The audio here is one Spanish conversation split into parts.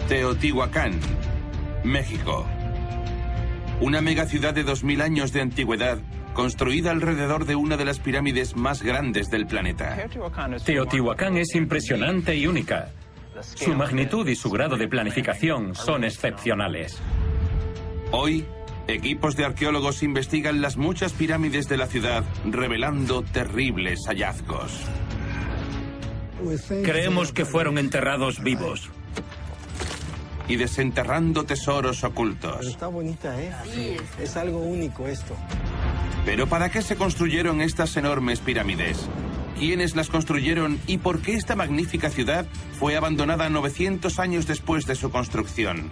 Teotihuacán, México. Una megaciudad de 2000 años de antigüedad, construida alrededor de una de las pirámides más grandes del planeta. Teotihuacán es impresionante y única. Su magnitud y su grado de planificación son excepcionales. Hoy, equipos de arqueólogos investigan las muchas pirámides de la ciudad, revelando terribles hallazgos. Creemos que fueron enterrados vivos. Y desenterrando tesoros ocultos. Pero está bonita, ¿eh? Sí. Es algo único esto. ¿Pero para qué se construyeron estas enormes pirámides? ¿Quiénes las construyeron y por qué esta magnífica ciudad fue abandonada 900 años después de su construcción?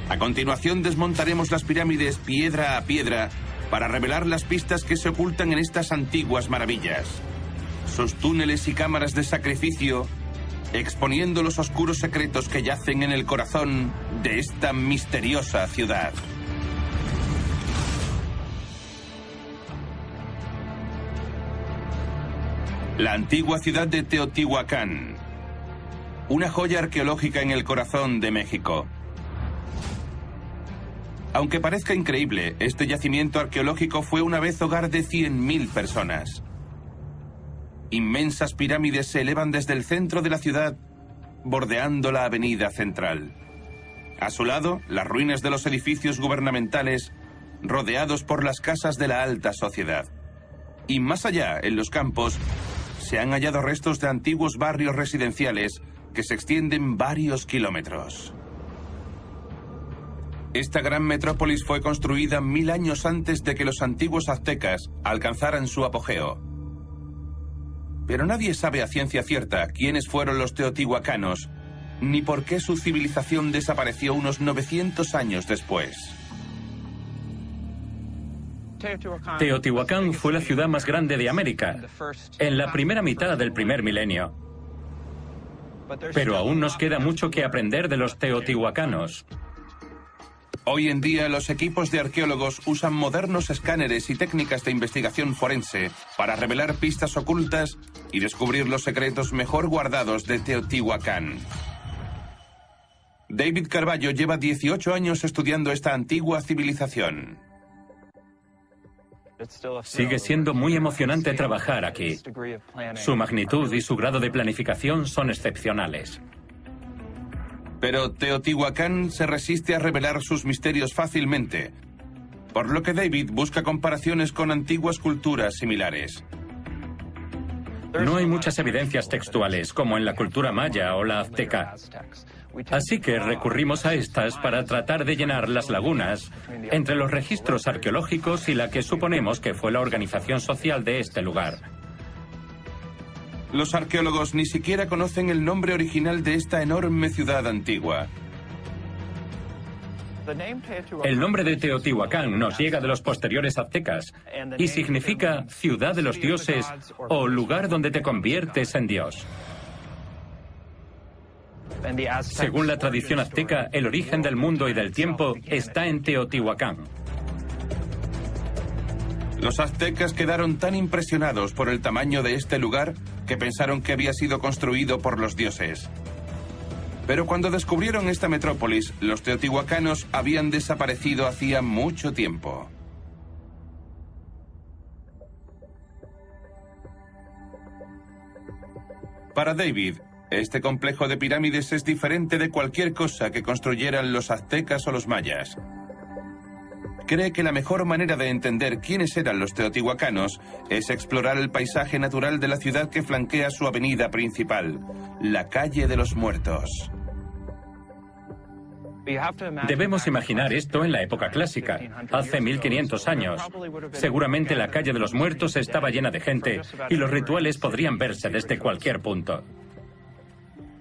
A continuación desmontaremos las pirámides piedra a piedra para revelar las pistas que se ocultan en estas antiguas maravillas. Sus túneles y cámaras de sacrificio, exponiendo los oscuros secretos que yacen en el corazón de esta misteriosa ciudad. La antigua ciudad de Teotihuacán, una joya arqueológica en el corazón de México. Aunque parezca increíble, este yacimiento arqueológico fue una vez hogar de 100.000 personas. Inmensas pirámides se elevan desde el centro de la ciudad, bordeando la avenida central. A su lado, las ruinas de los edificios gubernamentales, rodeados por las casas de la alta sociedad. Y más allá, en los campos, se han hallado restos de antiguos barrios residenciales que se extienden varios kilómetros. Esta gran metrópolis fue construida 1000 años antes de que los antiguos aztecas alcanzaran su apogeo. Pero nadie sabe a ciencia cierta quiénes fueron los teotihuacanos, ni por qué su civilización desapareció unos 900 años después. Teotihuacán fue la ciudad más grande de América, en la primera mitad del primer milenio. Pero aún nos queda mucho que aprender de los teotihuacanos. Hoy en día, los equipos de arqueólogos usan modernos escáneres y técnicas de investigación forense para revelar pistas ocultas y descubrir los secretos mejor guardados de Teotihuacán. David Carballo lleva 18 años estudiando esta antigua civilización. Sigue siendo muy emocionante trabajar aquí. Su magnitud y su grado de planificación son excepcionales. Pero Teotihuacán se resiste a revelar sus misterios fácilmente, por lo que David busca comparaciones con antiguas culturas similares. No hay muchas evidencias textuales, como en la cultura maya o la azteca. Así que recurrimos a estas para tratar de llenar las lagunas entre los registros arqueológicos y la que suponemos que fue la organización social de este lugar. Los arqueólogos ni siquiera conocen el nombre original de esta enorme ciudad antigua. El nombre de Teotihuacán nos llega de los posteriores aztecas y significa ciudad de los dioses o lugar donde te conviertes en Dios. Según la tradición azteca, el origen del mundo y del tiempo está en Teotihuacán. Los aztecas quedaron tan impresionados por el tamaño de este lugar que pensaron que había sido construido por los dioses. Pero cuando descubrieron esta metrópolis, los teotihuacanos habían desaparecido hacía mucho tiempo. Para David, este complejo de pirámides es diferente de cualquier cosa que construyeran los aztecas o los mayas. Cree que la mejor manera de entender quiénes eran los teotihuacanos es explorar el paisaje natural de la ciudad que flanquea su avenida principal, la Calle de los Muertos. Debemos imaginar esto en la época clásica, hace 1500 años. Seguramente la Calle de los Muertos estaba llena de gente y los rituales podrían verse desde cualquier punto.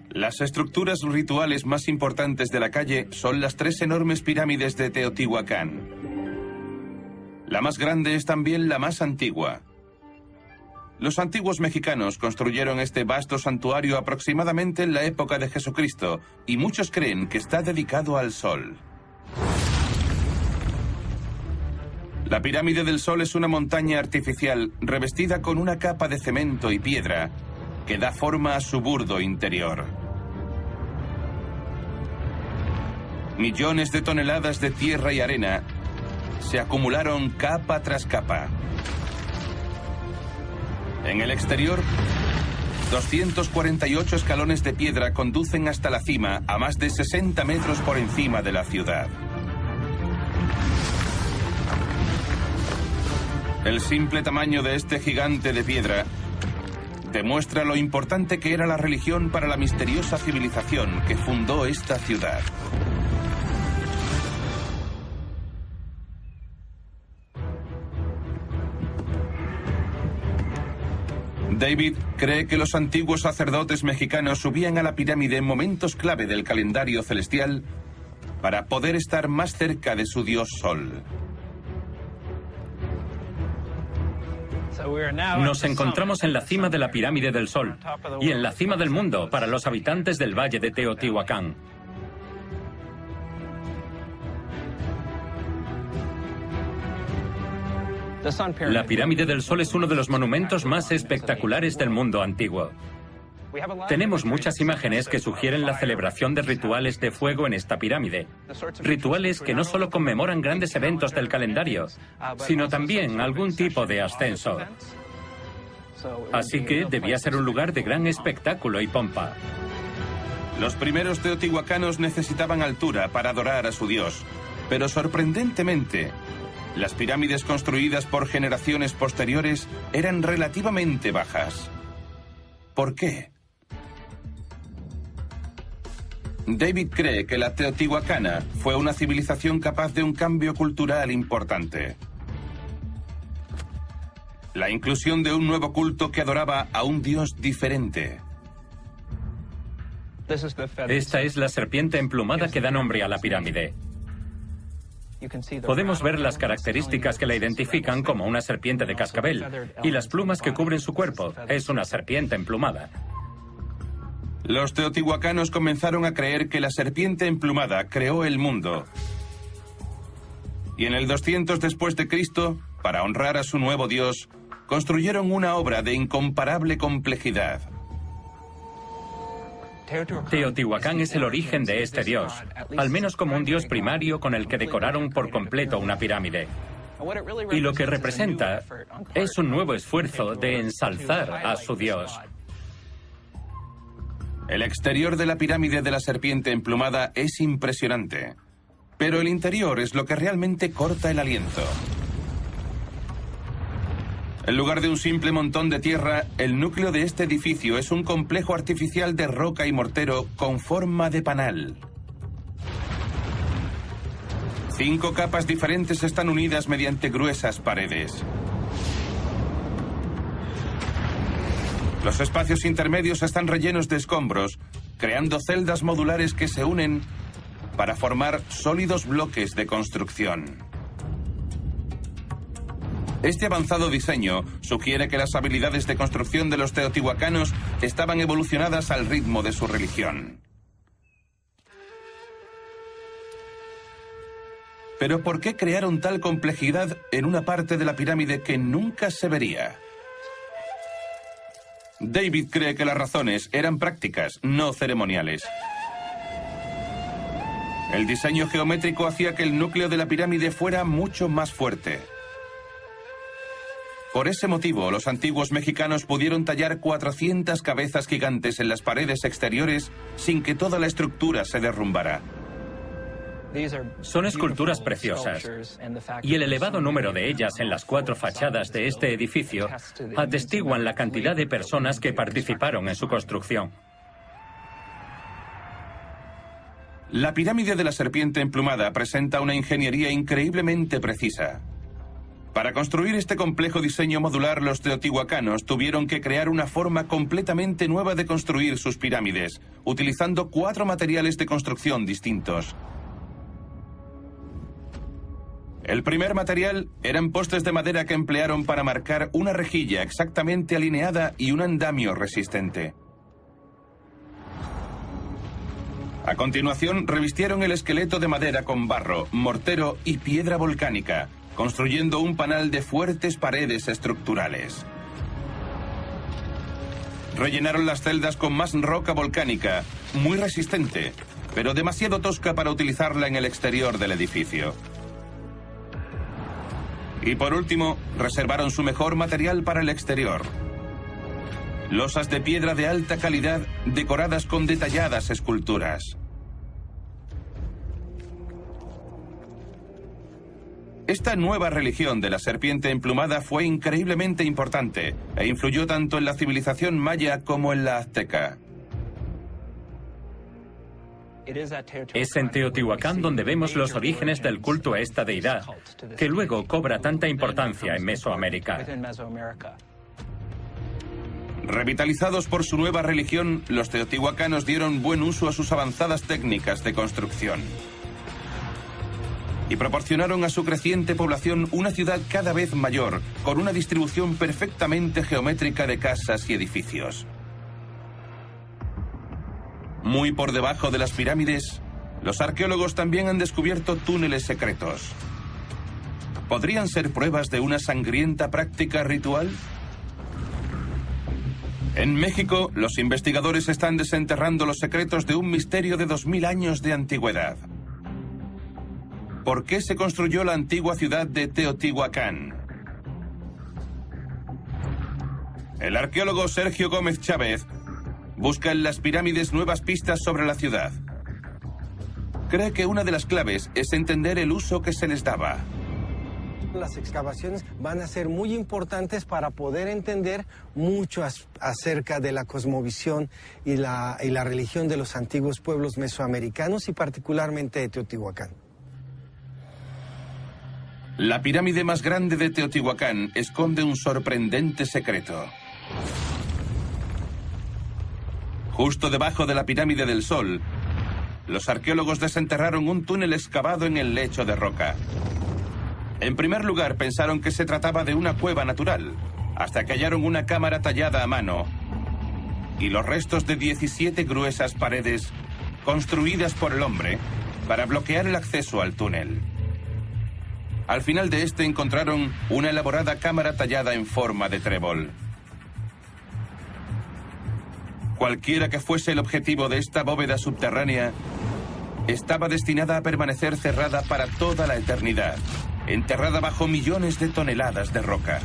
Las estructuras rituales más importantes de la calle son las 3 enormes pirámides de Teotihuacán. La más grande es también la más antigua. Los antiguos mexicanos construyeron este vasto santuario aproximadamente en la época de Jesucristo, y muchos creen que está dedicado al Sol. La pirámide del Sol es una montaña artificial revestida con una capa de cemento y piedra que da forma a su burdo interior. Millones de toneladas de tierra y arena se acumularon capa tras capa. En el exterior, 248 escalones de piedra conducen hasta la cima a más de 60 metros por encima de la ciudad. El simple tamaño de este gigante de piedra demuestra lo importante que era la religión para la misteriosa civilización que fundó esta ciudad. David cree que los antiguos sacerdotes mexicanos subían a la pirámide en momentos clave del calendario celestial para poder estar más cerca de su dios Sol. Nos encontramos en la cima de la pirámide del Sol y en la cima del mundo para los habitantes del valle de Teotihuacán. La pirámide del Sol es uno de los monumentos más espectaculares del mundo antiguo. Tenemos muchas imágenes que sugieren la celebración de rituales de fuego en esta pirámide. Rituales que no solo conmemoran grandes eventos del calendario, sino también algún tipo de ascenso. Así que debía ser un lugar de gran espectáculo y pompa. Los primeros teotihuacanos necesitaban altura para adorar a su dios, pero sorprendentemente, las pirámides construidas por generaciones posteriores eran relativamente bajas. ¿Por qué? David cree que la teotihuacana fue una civilización capaz de un cambio cultural importante. La inclusión de un nuevo culto que adoraba a un dios diferente. Esta es la serpiente emplumada que da nombre a la pirámide. Podemos ver las características que la identifican como una serpiente de cascabel y las plumas que cubren su cuerpo. Es una serpiente emplumada. Los teotihuacanos comenzaron a creer que la serpiente emplumada creó el mundo. Y en el 200 después de Cristo, para honrar a su nuevo dios, construyeron una obra de incomparable complejidad. Teotihuacán es el origen de este dios, al menos como un dios primario con el que decoraron por completo una pirámide. Y lo que representa es un nuevo esfuerzo de ensalzar a su dios. El exterior de la pirámide de la serpiente emplumada es impresionante, pero el interior es lo que realmente corta el aliento. En lugar de un simple montón de tierra, el núcleo de este edificio es un complejo artificial de roca y mortero con forma de panal. 5 capas diferentes están unidas mediante gruesas paredes. Los espacios intermedios están rellenos de escombros, creando celdas modulares que se unen para formar sólidos bloques de construcción. Este avanzado diseño sugiere que las habilidades de construcción de los teotihuacanos estaban evolucionadas al ritmo de su religión. Pero ¿por qué crearon tal complejidad en una parte de la pirámide que nunca se vería? David cree que las razones eran prácticas, no ceremoniales. El diseño geométrico hacía que el núcleo de la pirámide fuera mucho más fuerte. Por ese motivo, los antiguos mexicanos pudieron tallar 400 cabezas gigantes en las paredes exteriores sin que toda la estructura se derrumbara. Son esculturas preciosas, y el elevado número de ellas en las 4 fachadas de este edificio atestiguan la cantidad de personas que participaron en su construcción. La pirámide de la serpiente emplumada presenta una ingeniería increíblemente precisa. Para construir este complejo diseño modular, los teotihuacanos tuvieron que crear una forma completamente nueva de construir sus pirámides, utilizando 4 materiales de construcción distintos. El primer material eran postes de madera que emplearon para marcar una rejilla exactamente alineada y un andamio resistente. A continuación, revistieron el esqueleto de madera con barro, mortero y piedra volcánica, construyendo un panal de fuertes paredes estructurales. Rellenaron las celdas con más roca volcánica, muy resistente, pero demasiado tosca para utilizarla en el exterior del edificio. Y por último, reservaron su mejor material para el exterior: losas de piedra de alta calidad decoradas con detalladas esculturas. Esta nueva religión de la serpiente emplumada fue increíblemente importante e influyó tanto en la civilización maya como en la azteca. Es en Teotihuacán donde vemos los orígenes del culto a esta deidad, que luego cobra tanta importancia en Mesoamérica. Revitalizados por su nueva religión, los teotihuacanos dieron buen uso a sus avanzadas técnicas de construcción y proporcionaron a su creciente población una ciudad cada vez mayor, con una distribución perfectamente geométrica de casas y edificios. Muy por debajo de las pirámides, los arqueólogos también han descubierto túneles secretos. ¿Podrían ser pruebas de una sangrienta práctica ritual? En México, los investigadores están desenterrando los secretos de un misterio de 2000 años de antigüedad. ¿Por qué se construyó la antigua ciudad de Teotihuacán? El arqueólogo Sergio Gómez Chávez busca en las pirámides nuevas pistas sobre la ciudad. Cree que una de las claves es entender el uso que se les daba. Las excavaciones van a ser muy importantes para poder entender mucho acerca de la cosmovisión y la religión de los antiguos pueblos mesoamericanos y particularmente de Teotihuacán. La pirámide más grande de Teotihuacán esconde un sorprendente secreto. Justo debajo de la pirámide del Sol, los arqueólogos desenterraron un túnel excavado en el lecho de roca. En primer lugar, pensaron que se trataba de una cueva natural, hasta que hallaron una cámara tallada a mano y los restos de 17 gruesas paredes construidas por el hombre para bloquear el acceso al túnel. Al final de este encontraron una elaborada cámara tallada en forma de trébol. Cualquiera que fuese el objetivo de esta bóveda subterránea, estaba destinada a permanecer cerrada para toda la eternidad, enterrada bajo millones de toneladas de roca.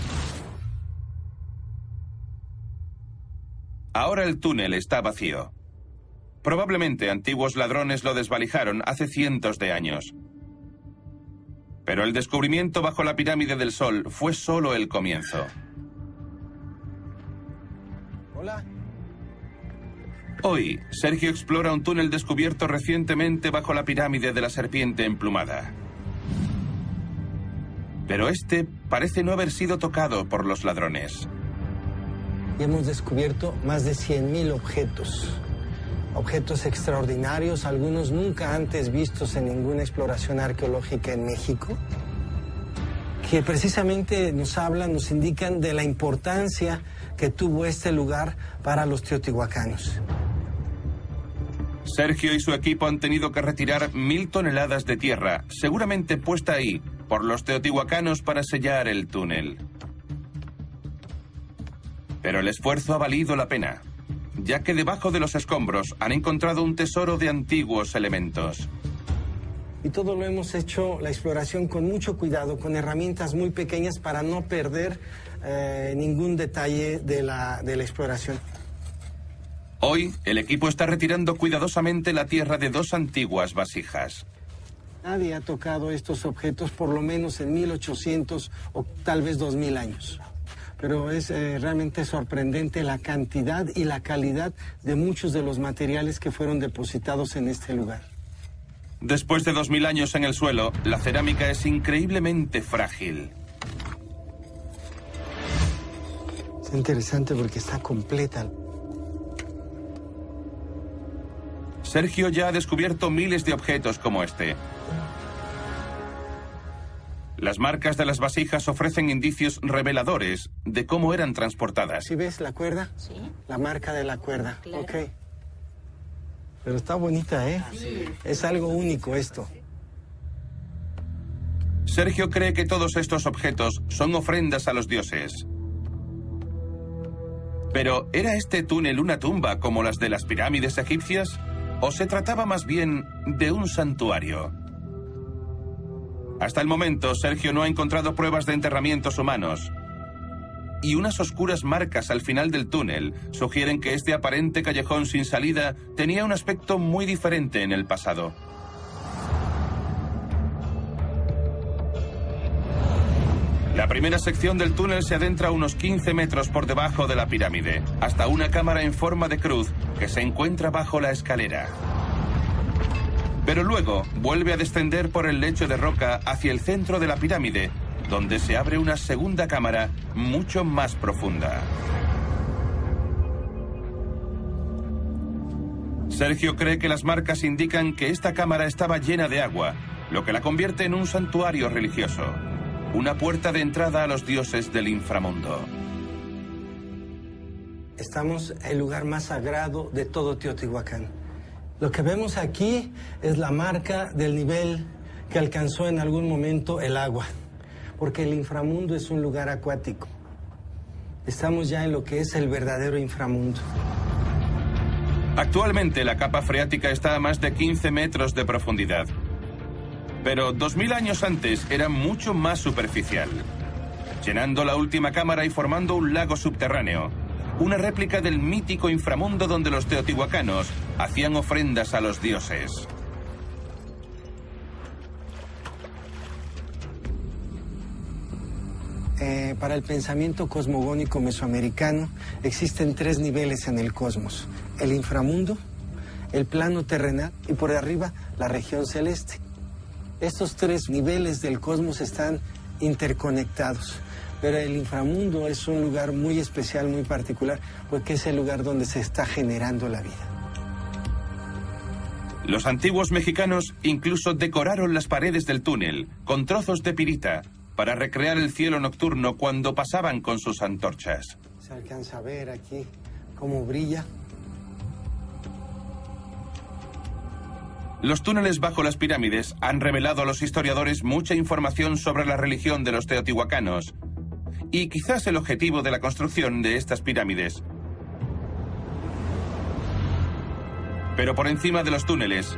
Ahora el túnel está vacío. Probablemente antiguos ladrones lo desvalijaron hace cientos de años. Pero el descubrimiento bajo la pirámide del Sol fue solo el comienzo. Hola. Hoy, Sergio explora un túnel descubierto recientemente bajo la pirámide de la serpiente emplumada. Pero este parece no haber sido tocado por los ladrones. Y hemos descubierto más de 100,000 objetos. Objetos extraordinarios, algunos nunca antes vistos en ninguna exploración arqueológica en México, que precisamente nos indican de la importancia que tuvo este lugar para los teotihuacanos. Sergio y su equipo han tenido que retirar 1000 toneladas de tierra, seguramente puesta ahí por los teotihuacanos para sellar el túnel. Pero el esfuerzo ha valido la pena, ya que debajo de los escombros han encontrado un tesoro de antiguos elementos. Y todo lo hemos hecho, la exploración, con mucho cuidado, con herramientas muy pequeñas para no perder ningún detalle de la exploración. Hoy, el equipo está retirando cuidadosamente la tierra de 2 antiguas vasijas. Nadie ha tocado estos objetos por lo menos en 1800 o tal vez 2000 años. Pero es realmente sorprendente la cantidad y la calidad de muchos de los materiales que fueron depositados en este lugar. Después de 2000 años en el suelo, la cerámica es increíblemente frágil. Es interesante porque está completa. Sergio ya ha descubierto miles de objetos como este. Las marcas de las vasijas ofrecen indicios reveladores de cómo eran transportadas. ¿Sí ves la cuerda? Sí. La marca de la cuerda. Claro. Ok. Pero está bonita, ¿eh? Sí. Es algo único esto. Sergio cree que todos estos objetos son ofrendas a los dioses. Pero, ¿era este túnel una tumba como las de las pirámides egipcias? ¿O se trataba más bien de un santuario? Hasta el momento, Sergio no ha encontrado pruebas de enterramientos humanos. Y unas oscuras marcas al final del túnel sugieren que este aparente callejón sin salida tenía un aspecto muy diferente en el pasado. La primera sección del túnel se adentra unos 15 metros por debajo de la pirámide, hasta una cámara en forma de cruz que se encuentra bajo la escalera. Pero luego vuelve a descender por el lecho de roca hacia el centro de la pirámide, donde se abre una segunda cámara mucho más profunda. Sergio cree que las marcas indican que esta cámara estaba llena de agua, lo que la convierte en un santuario religioso, una puerta de entrada a los dioses del inframundo. Estamos en el lugar más sagrado de todo Teotihuacán. Lo que vemos aquí es la marca del nivel que alcanzó en algún momento el agua, porque el inframundo es un lugar acuático. Estamos ya en lo que es el verdadero inframundo. Actualmente la capa freática está a más de 15 metros de profundidad. Pero 2000 años antes era mucho más superficial, llenando la última cámara y formando un lago subterráneo, una réplica del mítico inframundo donde los teotihuacanos hacían ofrendas a los dioses. Para el pensamiento cosmogónico mesoamericano existen 3 niveles en el cosmos: el inframundo, el plano terrenal y por arriba la región celeste. Estos 3 niveles del cosmos están interconectados, pero el inframundo es un lugar muy especial, muy particular, porque es el lugar donde se está generando la vida. Los antiguos mexicanos incluso decoraron las paredes del túnel con trozos de pirita para recrear el cielo nocturno cuando pasaban con sus antorchas. Se alcanza a ver aquí cómo brilla. Los túneles bajo las pirámides han revelado a los historiadores mucha información sobre la religión de los teotihuacanos y quizás el objetivo de la construcción de estas pirámides. Pero por encima de los túneles,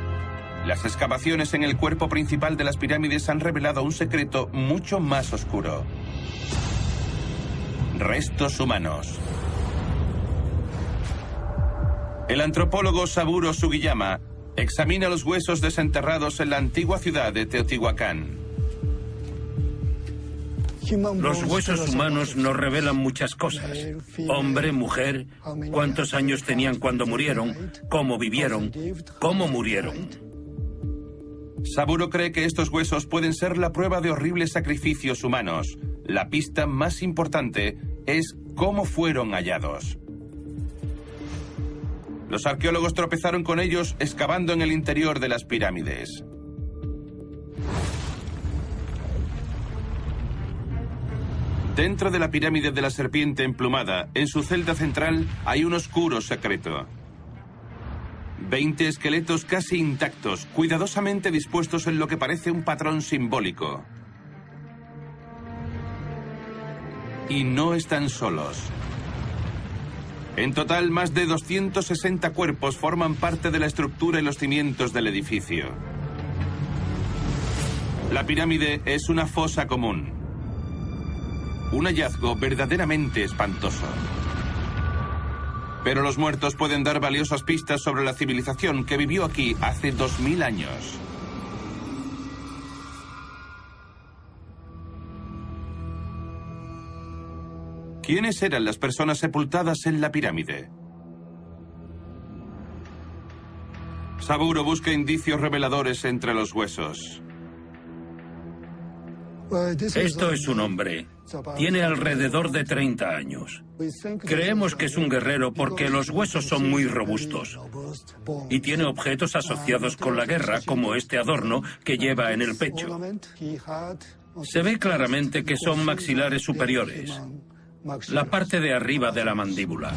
las excavaciones en el cuerpo principal de las pirámides han revelado un secreto mucho más oscuro. Restos humanos. El antropólogo Saburo Sugiyama examina los huesos desenterrados en la antigua ciudad de Teotihuacán. Los huesos humanos nos revelan muchas cosas. Hombre, mujer, cuántos años tenían cuando murieron, cómo vivieron, cómo murieron. Saburo cree que estos huesos pueden ser la prueba de horribles sacrificios humanos. La pista más importante es cómo fueron hallados. Los arqueólogos tropezaron con ellos excavando en el interior de las pirámides. Dentro de la pirámide de la serpiente emplumada, en su celda central, hay un oscuro secreto. 20 esqueletos casi intactos, cuidadosamente dispuestos en lo que parece un patrón simbólico. Y no están solos. En total, más de 260 cuerpos forman parte de la estructura y los cimientos del edificio. La pirámide es una fosa común. Un hallazgo verdaderamente espantoso. Pero los muertos pueden dar valiosas pistas sobre la civilización que vivió aquí hace 2000 años. ¿Quiénes eran las personas sepultadas en la pirámide? Saburo busca indicios reveladores entre los huesos. Esto es un hombre. Tiene alrededor de 30 años. Creemos que es un guerrero porque los huesos son muy robustos. Y tiene objetos asociados con la guerra, como este adorno que lleva en el pecho. Se ve claramente que son maxilares superiores, la parte de arriba de la mandíbula.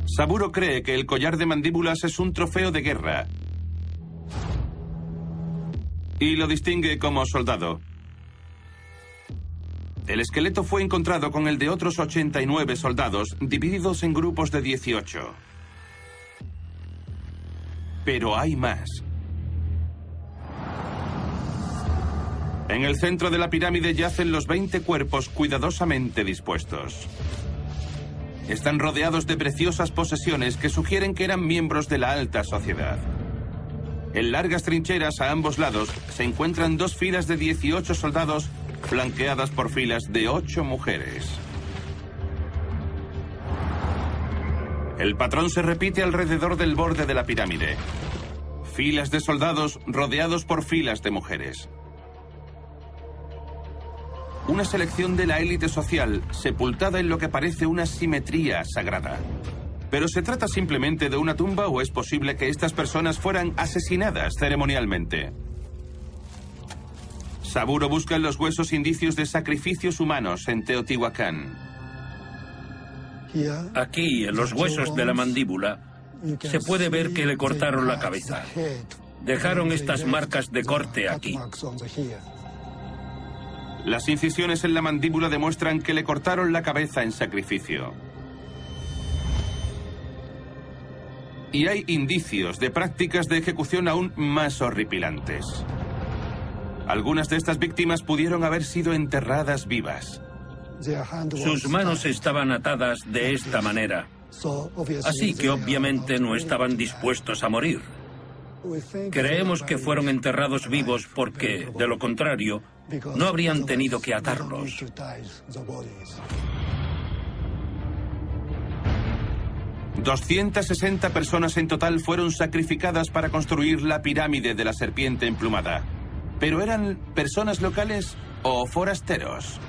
Saburo cree que el collar de mandíbulas es un trofeo de guerra y lo distingue como soldado. El esqueleto fue encontrado con el de otros 89 soldados, divididos en grupos de 18. Pero hay más. En el centro de la pirámide yacen los 20 cuerpos cuidadosamente dispuestos. Están rodeados de preciosas posesiones que sugieren que eran miembros de la alta sociedad. En largas trincheras a ambos lados se encuentran 2 filas de 18 soldados flanqueadas por filas de 8 mujeres. El patrón se repite alrededor del borde de la pirámide. Filas de soldados rodeados por filas de mujeres. Una selección de la élite social sepultada en lo que parece una simetría sagrada. ¿Pero se trata simplemente de una tumba o es posible que estas personas fueran asesinadas ceremonialmente? Saburo busca en los huesos indicios de sacrificios humanos en Teotihuacán. Aquí, en los huesos de la mandíbula, se puede ver que le cortaron la cabeza. Dejaron estas marcas de corte aquí. Las incisiones en la mandíbula demuestran que le cortaron la cabeza en sacrificio. Y hay indicios de prácticas de ejecución aún más horripilantes. Algunas de estas víctimas pudieron haber sido enterradas vivas. Sus manos estaban atadas de esta manera. Así que obviamente no estaban dispuestos a morir. Creemos que fueron enterrados vivos porque, de lo contrario, no habrían tenido que atarlos. ...260 personas en total fueron sacrificadas para construir la pirámide de la serpiente emplumada. ¿Pero eran personas locales o forasteros?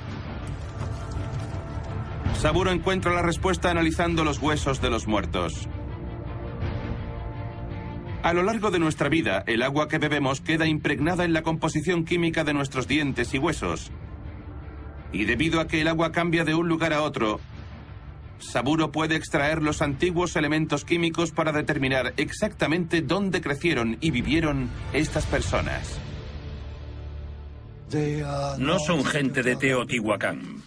Saburo encuentra la respuesta analizando los huesos de los muertos. A lo largo de nuestra vida, el agua que bebemos queda impregnada en la composición química de nuestros dientes y huesos. Y debido a que el agua cambia de un lugar a otro, Saburo puede extraer los antiguos elementos químicos para determinar exactamente dónde crecieron y vivieron estas personas. No son gente de Teotihuacán.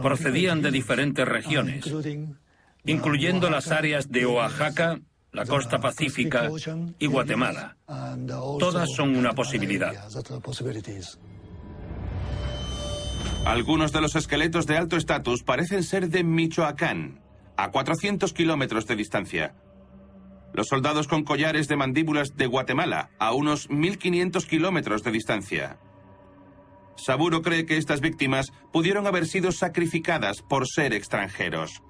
Procedían de diferentes regiones, incluyendo las áreas de Oaxaca, la costa pacífica y Guatemala. Todas son una posibilidad. Algunos de los esqueletos de alto estatus parecen ser de Michoacán, a 400 kilómetros de distancia. Los soldados con collares de mandíbulas de Guatemala, a unos 1500 kilómetros de distancia. Saburo cree que estas víctimas pudieron haber sido sacrificadas por ser extranjeros.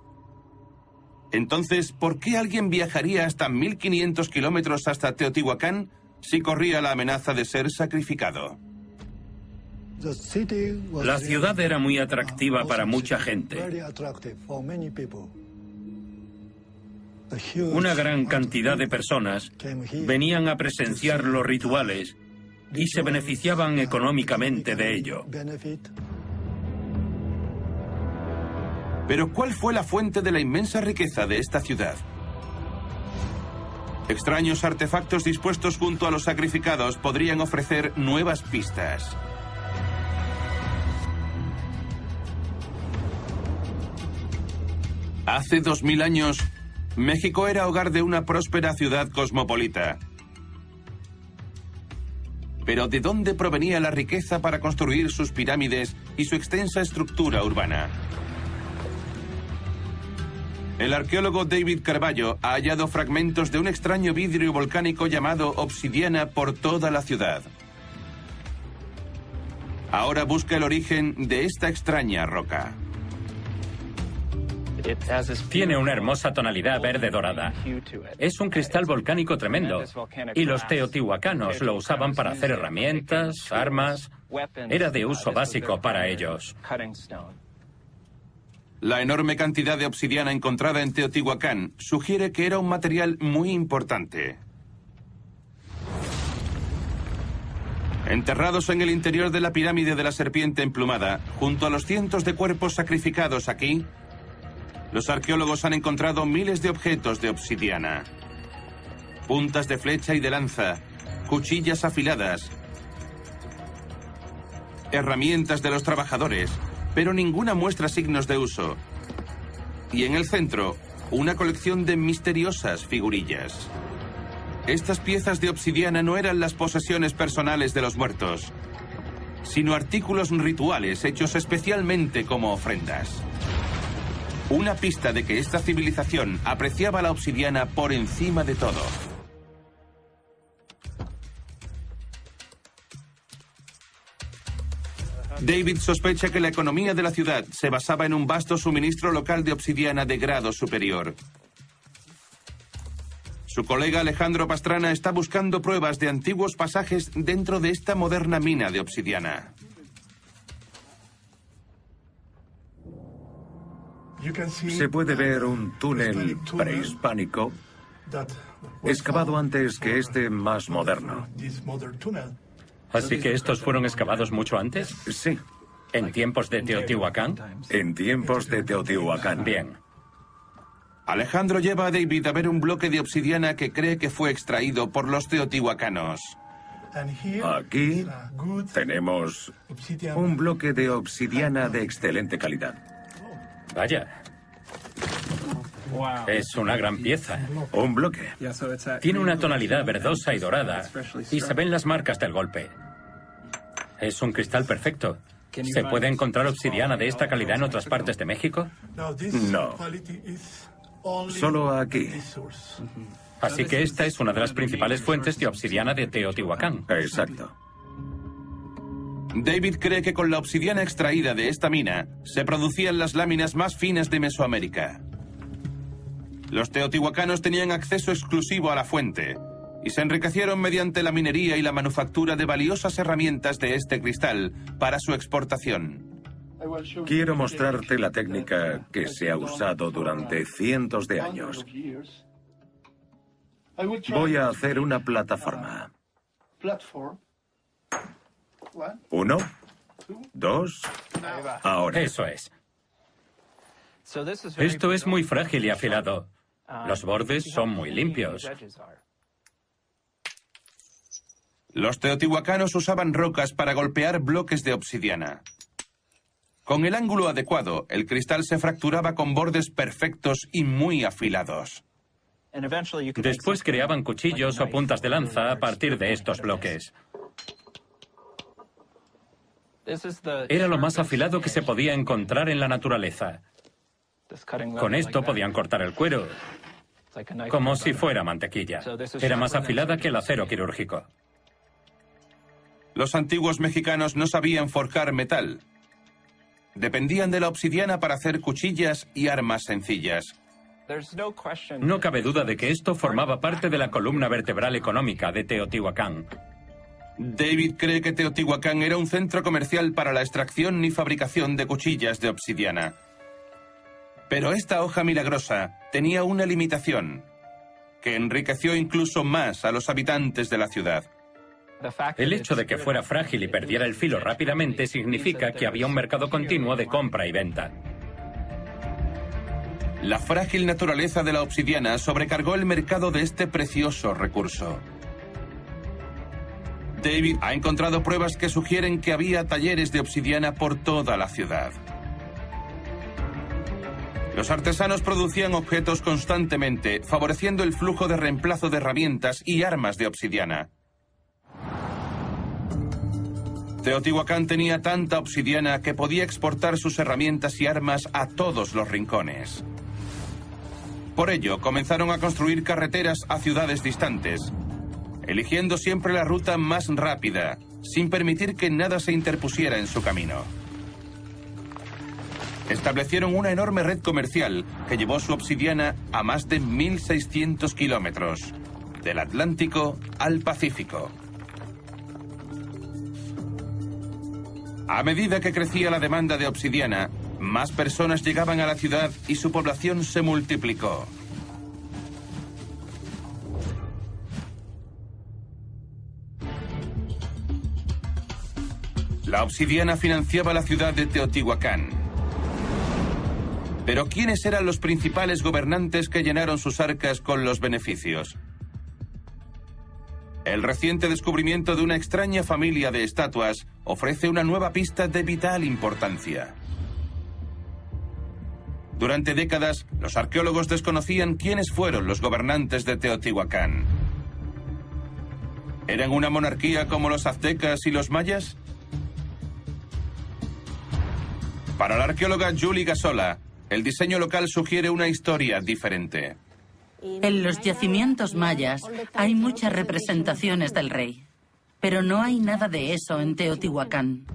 Entonces, ¿por qué alguien viajaría hasta 1500 kilómetros hasta Teotihuacán si corría la amenaza de ser sacrificado? La ciudad era muy atractiva para mucha gente. Una gran cantidad de personas venían a presenciar los rituales y se beneficiaban económicamente de ello. Pero ¿cuál fue la fuente de la inmensa riqueza de esta ciudad? Extraños artefactos dispuestos junto a los sacrificados podrían ofrecer nuevas pistas. Hace 2000 años, México era hogar de una próspera ciudad cosmopolita. Pero ¿de dónde provenía la riqueza para construir sus pirámides y su extensa estructura urbana? El arqueólogo David Carballo ha hallado fragmentos de un extraño vidrio volcánico llamado obsidiana por toda la ciudad. Ahora busca el origen de esta extraña roca. Tiene una hermosa tonalidad verde dorada. Es un cristal volcánico tremendo. Y los teotihuacanos lo usaban para hacer herramientas, armas. Era de uso básico para ellos. La enorme cantidad de obsidiana encontrada en Teotihuacán sugiere que era un material muy importante. Enterrados en el interior de la pirámide de la serpiente emplumada, junto a los cientos de cuerpos sacrificados aquí, los arqueólogos han encontrado miles de objetos de obsidiana. Puntas de flecha y de lanza, cuchillas afiladas, herramientas de los trabajadores, pero ninguna muestra signos de uso. Y en el centro, una colección de misteriosas figurillas. Estas piezas de obsidiana no eran las posesiones personales de los muertos, sino artículos rituales hechos especialmente como ofrendas. Una pista de que esta civilización apreciaba la obsidiana por encima de todo. David sospecha que la economía de la ciudad se basaba en un vasto suministro local de obsidiana de grado superior. Su colega Alejandro Pastrana está buscando pruebas de antiguos pasajes dentro de esta moderna mina de obsidiana. Se puede ver un túnel prehispánico excavado antes que este más moderno. ¿Así que estos fueron excavados mucho antes? Sí, ¿En tiempos de Teotihuacán? en tiempos de Teotihuacán. Bien. Alejandro lleva a David a ver un bloque de obsidiana que cree que fue extraído por los teotihuacanos. Aquí tenemos un bloque de obsidiana de excelente calidad. Vaya. Es una gran pieza. Un bloque. Tiene una tonalidad verdosa y dorada, y se ven las marcas del golpe. Es un cristal perfecto. ¿Se puede encontrar obsidiana de esta calidad en otras partes de México? No. Solo aquí. Así que esta es una de las principales fuentes de obsidiana de Teotihuacán. Exacto. David cree que con la obsidiana extraída de esta mina se producían las láminas más finas de Mesoamérica. Los teotihuacanos tenían acceso exclusivo a la fuente y se enriquecieron mediante la minería y la manufactura de valiosas herramientas de este cristal para su exportación. Quiero mostrarte la técnica que se ha usado durante cientos de años. Voy a hacer una plataforma. 1, 2, ahora. Eso es. Esto es muy frágil y afilado. Los bordes son muy limpios. Los teotihuacanos usaban rocas para golpear bloques de obsidiana. Con el ángulo adecuado, el cristal se fracturaba con bordes perfectos y muy afilados. Después creaban cuchillos o puntas de lanza a partir de estos bloques. Era lo más afilado que se podía encontrar en la naturaleza. Con esto podían cortar el cuero, como si fuera mantequilla. Era más afilada que el acero quirúrgico. Los antiguos mexicanos no sabían forjar metal. Dependían de la obsidiana para hacer cuchillas y armas sencillas. No cabe duda de que esto formaba parte de la columna vertebral económica de Teotihuacán. David cree que Teotihuacán era un centro comercial para la extracción y fabricación de cuchillas de obsidiana. Pero esta hoja milagrosa tenía una limitación, que enriqueció incluso más a los habitantes de la ciudad. El hecho de que fuera frágil y perdiera el filo rápidamente significa que había un mercado continuo de compra y venta. La frágil naturaleza de la obsidiana sobrecargó el mercado de este precioso recurso. David ha encontrado pruebas que sugieren que había talleres de obsidiana por toda la ciudad. Los artesanos producían objetos constantemente, favoreciendo el flujo de reemplazo de herramientas y armas de obsidiana. Teotihuacán tenía tanta obsidiana que podía exportar sus herramientas y armas a todos los rincones. Por ello, comenzaron a construir carreteras a ciudades distantes, eligiendo siempre la ruta más rápida, sin permitir que nada se interpusiera en su camino. Establecieron una enorme red comercial que llevó su obsidiana a más de 1.600 kilómetros, del Atlántico al Pacífico. A medida que crecía la demanda de obsidiana, más personas llegaban a la ciudad y su población se multiplicó. La obsidiana financiaba la ciudad de Teotihuacán. Pero ¿quiénes eran los principales gobernantes que llenaron sus arcas con los beneficios? El reciente descubrimiento de una extraña familia de estatuas ofrece una nueva pista de vital importancia. Durante décadas, los arqueólogos desconocían quiénes fueron los gobernantes de Teotihuacán. ¿Eran una monarquía como los aztecas y los mayas? Para la arqueóloga Julie Gasola, el diseño local sugiere una historia diferente. En los yacimientos mayas hay muchas representaciones del rey, pero no hay nada de eso en Teotihuacán.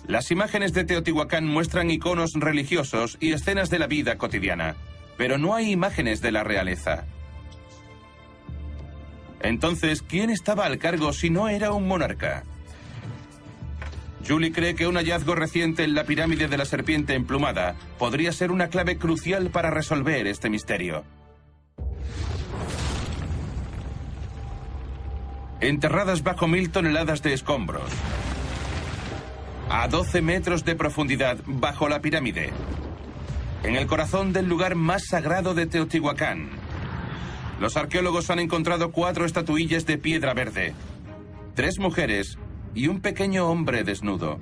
Las imágenes de Teotihuacán muestran iconos religiosos y escenas de la vida cotidiana, pero no hay imágenes de la realeza. Entonces, ¿quién estaba al cargo si no era un monarca? Julie cree que un hallazgo reciente en la pirámide de la serpiente emplumada podría ser una clave crucial para resolver este misterio. Enterradas bajo 1000 toneladas de escombros, a 12 metros de profundidad bajo la pirámide, en el corazón del lugar más sagrado de Teotihuacán, los arqueólogos han encontrado 4 estatuillas de piedra verde, 3 mujeres y un pequeño hombre desnudo.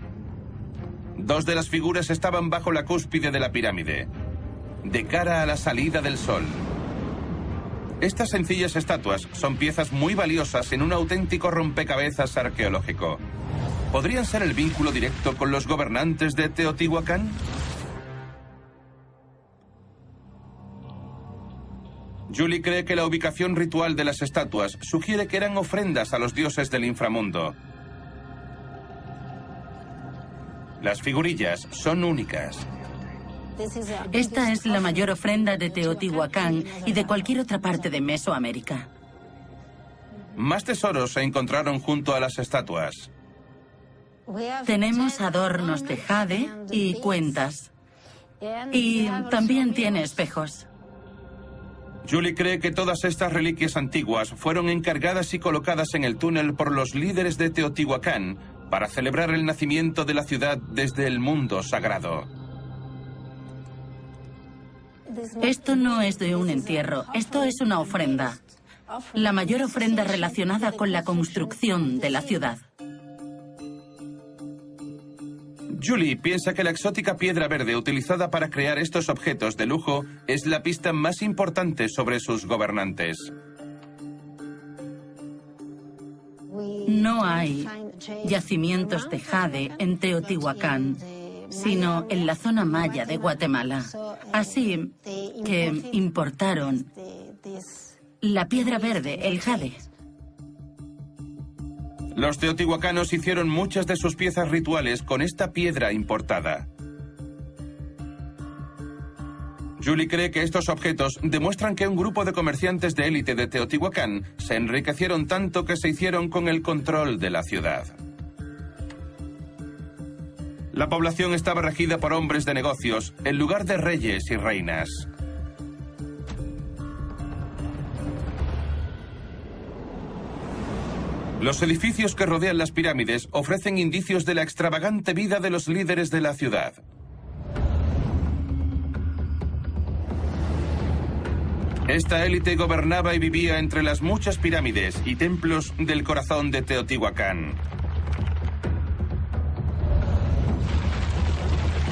2 de las figuras estaban bajo la cúspide de la pirámide, de cara a la salida del sol. Estas sencillas estatuas son piezas muy valiosas en un auténtico rompecabezas arqueológico. ¿Podrían ser el vínculo directo con los gobernantes de Teotihuacán? Julie cree que la ubicación ritual de las estatuas sugiere que eran ofrendas a los dioses del inframundo. Las figurillas son únicas. Esta es la mayor ofrenda de Teotihuacán y de cualquier otra parte de Mesoamérica. Más tesoros se encontraron junto a las estatuas. Tenemos adornos de jade y cuentas. Y también tiene espejos. Julie cree que todas estas reliquias antiguas fueron encargadas y colocadas en el túnel por los líderes de Teotihuacán para celebrar el nacimiento de la ciudad desde el mundo sagrado. Esto no es de un entierro, esto es una ofrenda. La mayor ofrenda relacionada con la construcción de la ciudad. Julie piensa que la exótica piedra verde utilizada para crear estos objetos de lujo es la pista más importante sobre sus gobernantes. No hay yacimientos de jade en Teotihuacán, sino en la zona maya de Guatemala. Así que importaron la piedra verde, el jade. Los teotihuacanos hicieron muchas de sus piezas rituales con esta piedra importada. Julie cree que estos objetos demuestran que un grupo de comerciantes de élite de Teotihuacán se enriquecieron tanto que se hicieron con el control de la ciudad. La población estaba regida por hombres de negocios en lugar de reyes y reinas. Los edificios que rodean las pirámides ofrecen indicios de la extravagante vida de los líderes de la ciudad. Esta élite gobernaba y vivía entre las muchas pirámides y templos del corazón de Teotihuacán.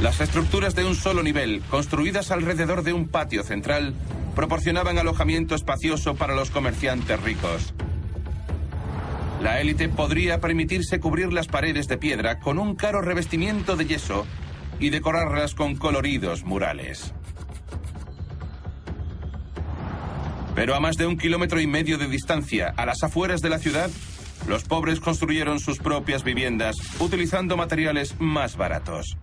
Las estructuras de un solo nivel, construidas alrededor de un patio central, proporcionaban alojamiento espacioso para los comerciantes ricos. La élite podría permitirse cubrir las paredes de piedra con un caro revestimiento de yeso y decorarlas con coloridos murales. Pero a más de 1,5 kilómetros de distancia, a las afueras de la ciudad, los pobres construyeron sus propias viviendas utilizando materiales más baratos.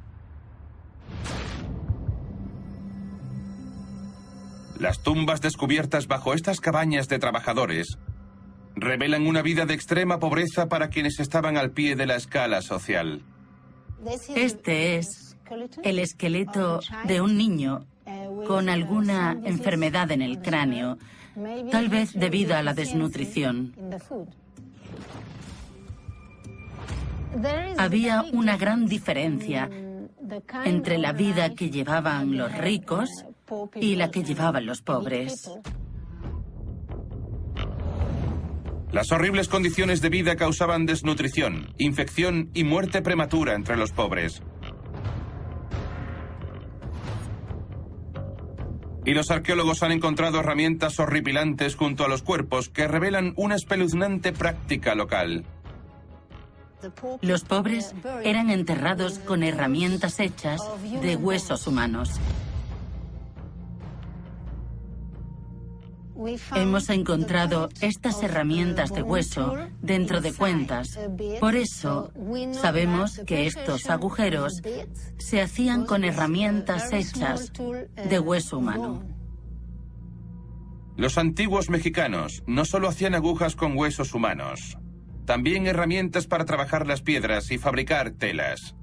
Las tumbas descubiertas bajo estas cabañas de trabajadores revelan una vida de extrema pobreza para quienes estaban al pie de la escala social. Este es el esqueleto de un niño con alguna enfermedad en el cráneo, tal vez debido a la desnutrición. Había una gran diferencia entre la vida que llevaban los ricos y la que llevaban los pobres. Las horribles condiciones de vida causaban desnutrición, infección y muerte prematura entre los pobres. Y los arqueólogos han encontrado herramientas horripilantes junto a los cuerpos que revelan una espeluznante práctica local. Los pobres eran enterrados con herramientas hechas de huesos humanos. Hemos encontrado estas herramientas de hueso dentro de cuentas. Por eso sabemos que estos agujeros se hacían con herramientas hechas de hueso humano. Los antiguos mexicanos no solo hacían agujas con huesos humanos, también herramientas para trabajar las piedras y fabricar telas.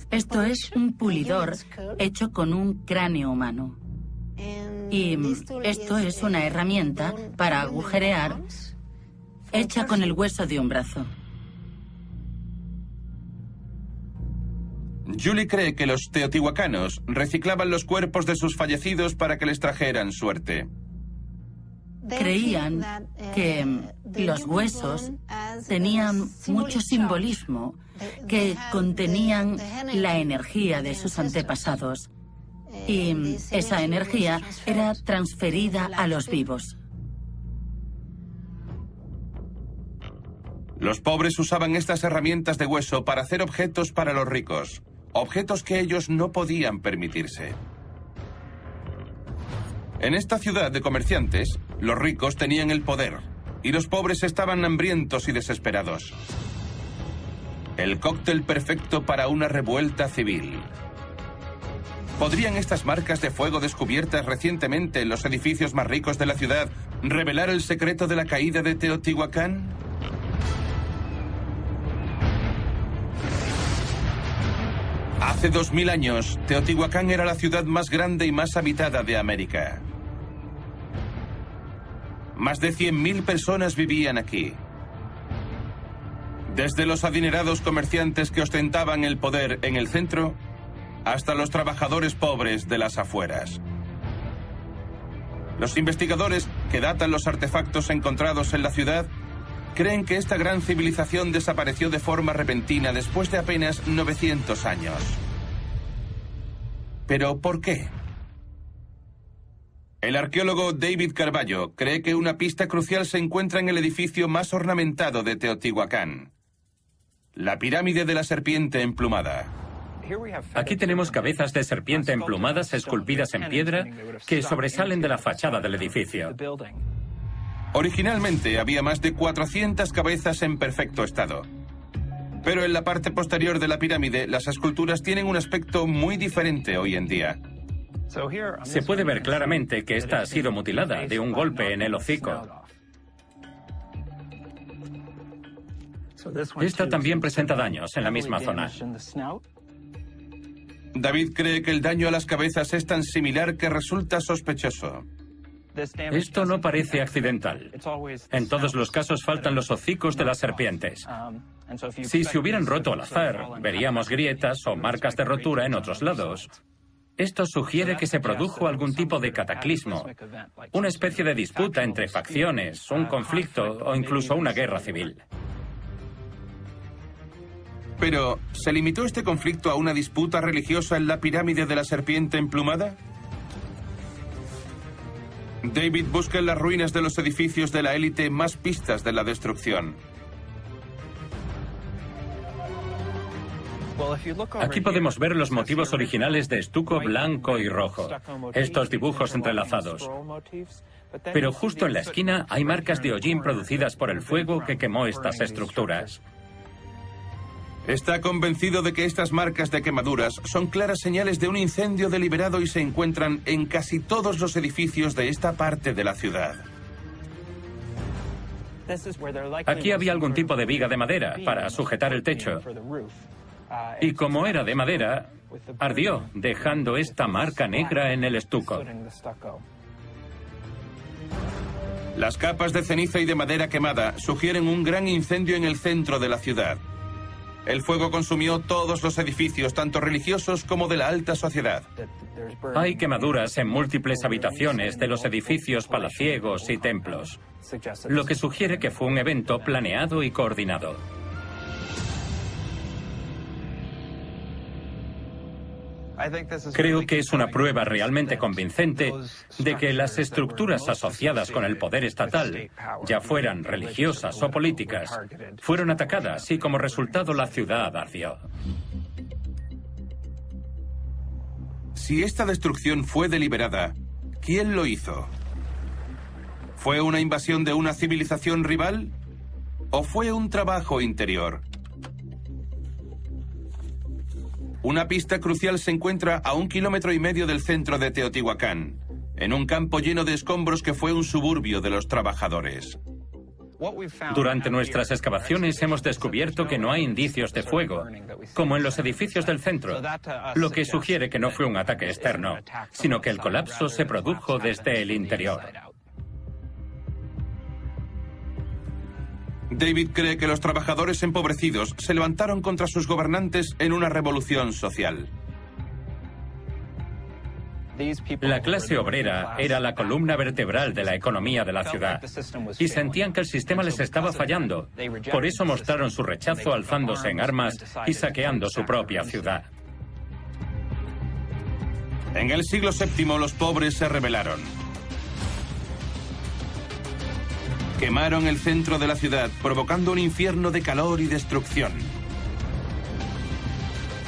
Esto es un pulidor hecho con un cráneo humano. Y esto es una herramienta para agujerear hecha con el hueso de un brazo. Julie cree que los teotihuacanos reciclaban los cuerpos de sus fallecidos para que les trajeran suerte. Creían que los huesos tenían mucho simbolismo, que contenían la energía de sus antepasados. Y esa energía era transferida a los vivos. Los pobres usaban estas herramientas de hueso para hacer objetos para los ricos, objetos que ellos no podían permitirse. En esta ciudad de comerciantes, los ricos tenían el poder y los pobres estaban hambrientos y desesperados. El cóctel perfecto para una revuelta civil. ¿Podrían estas marcas de fuego descubiertas recientemente en los edificios más ricos de la ciudad revelar el secreto de la caída de Teotihuacán? Hace 2000 años, Teotihuacán era la ciudad más grande y más habitada de América. Más de 100.000 personas vivían aquí. Desde los adinerados comerciantes que ostentaban el poder en el centro, hasta los trabajadores pobres de las afueras. Los investigadores que datan los artefactos encontrados en la ciudad creen que esta gran civilización desapareció de forma repentina después de apenas 900 años. ¿Pero por qué? El arqueólogo David Carballo cree que una pista crucial se encuentra en el edificio más ornamentado de Teotihuacán, la pirámide de la serpiente emplumada. Aquí tenemos cabezas de serpiente emplumadas esculpidas en piedra que sobresalen de la fachada del edificio. Originalmente había más de 400 cabezas en perfecto estado. Pero en la parte posterior de la pirámide, las esculturas tienen un aspecto muy diferente hoy en día. Se puede ver claramente que esta ha sido mutilada de un golpe en el hocico. Esta también presenta daños en la misma zona. David cree que el daño a las cabezas es tan similar que resulta sospechoso. Esto no parece accidental. En todos los casos faltan los hocicos de las serpientes. Si se hubieran roto al azar, veríamos grietas o marcas de rotura en otros lados. Esto sugiere que se produjo algún tipo de cataclismo, una especie de disputa entre facciones, un conflicto o incluso una guerra civil. Pero, ¿se limitó este conflicto a una disputa religiosa en la pirámide de la serpiente emplumada? David busca en las ruinas de los edificios de la élite más pistas de la destrucción. Aquí podemos ver los motivos originales de estuco blanco y rojo, estos dibujos entrelazados. Pero justo en la esquina hay marcas de hollín producidas por el fuego que quemó estas estructuras. Está convencido de que estas marcas de quemaduras son claras señales de un incendio deliberado y se encuentran en casi todos los edificios de esta parte de la ciudad. Aquí había algún tipo de viga de madera para sujetar el techo. Y como era de madera, ardió, dejando esta marca negra en el estuco. Las capas de ceniza y de madera quemada sugieren un gran incendio en el centro de la ciudad. El fuego consumió todos los edificios, tanto religiosos como de la alta sociedad. Hay quemaduras en múltiples habitaciones de los edificios palaciegos y templos, lo que sugiere que fue un evento planeado y coordinado. Creo que es una prueba realmente convincente de que las estructuras asociadas con el poder estatal, ya fueran religiosas o políticas, fueron atacadas y como resultado la ciudad ardió. Si esta destrucción fue deliberada, ¿quién lo hizo? ¿Fue una invasión de una civilización rival? ¿O fue un trabajo interior? Una pista crucial se encuentra a 1,5 kilómetros del centro de Teotihuacán, en un campo lleno de escombros que fue un suburbio de los trabajadores. Durante nuestras excavaciones hemos descubierto que no hay indicios de fuego, como en los edificios del centro, lo que sugiere que no fue un ataque externo, sino que el colapso se produjo desde el interior. David cree que los trabajadores empobrecidos se levantaron contra sus gobernantes en una revolución social. La clase obrera era la columna vertebral de la economía de la ciudad y sentían que el sistema les estaba fallando. Por eso mostraron su rechazo alzándose en armas y saqueando su propia ciudad. En el siglo VII los pobres se rebelaron. Quemaron el centro de la ciudad, provocando un infierno de calor y destrucción.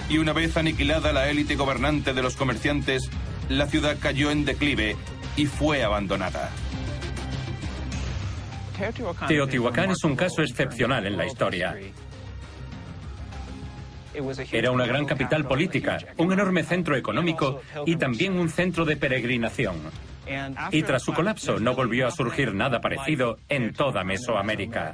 Y una vez aniquilada la élite gobernante de los comerciantes, la ciudad cayó en declive y fue abandonada. Teotihuacán es un caso excepcional en la historia. Era una gran capital política, un enorme centro económico y también un centro de peregrinación. Y tras su colapso no volvió a surgir nada parecido en toda Mesoamérica.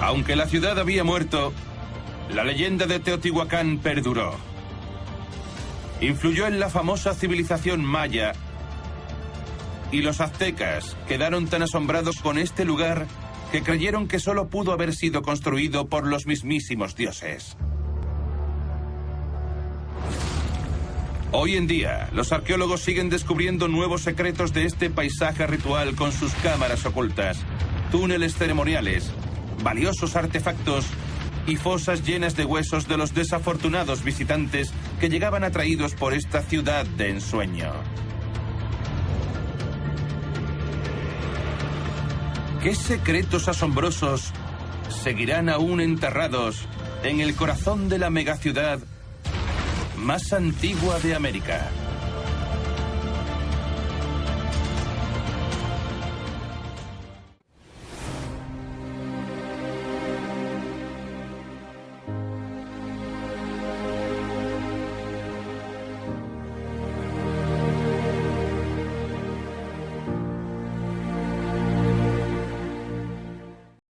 Aunque la ciudad había muerto, la leyenda de Teotihuacán perduró. Influyó en la famosa civilización maya y los aztecas quedaron tan asombrados con este lugar que creyeron que solo pudo haber sido construido por los mismísimos dioses. Hoy en día, los arqueólogos siguen descubriendo nuevos secretos de este paisaje ritual con sus cámaras ocultas, túneles ceremoniales, valiosos artefactos y fosas llenas de huesos de los desafortunados visitantes que llegaban atraídos por esta ciudad de ensueño. ¿Qué secretos asombrosos seguirán aún enterrados en el corazón de la megaciudad más antigua de América?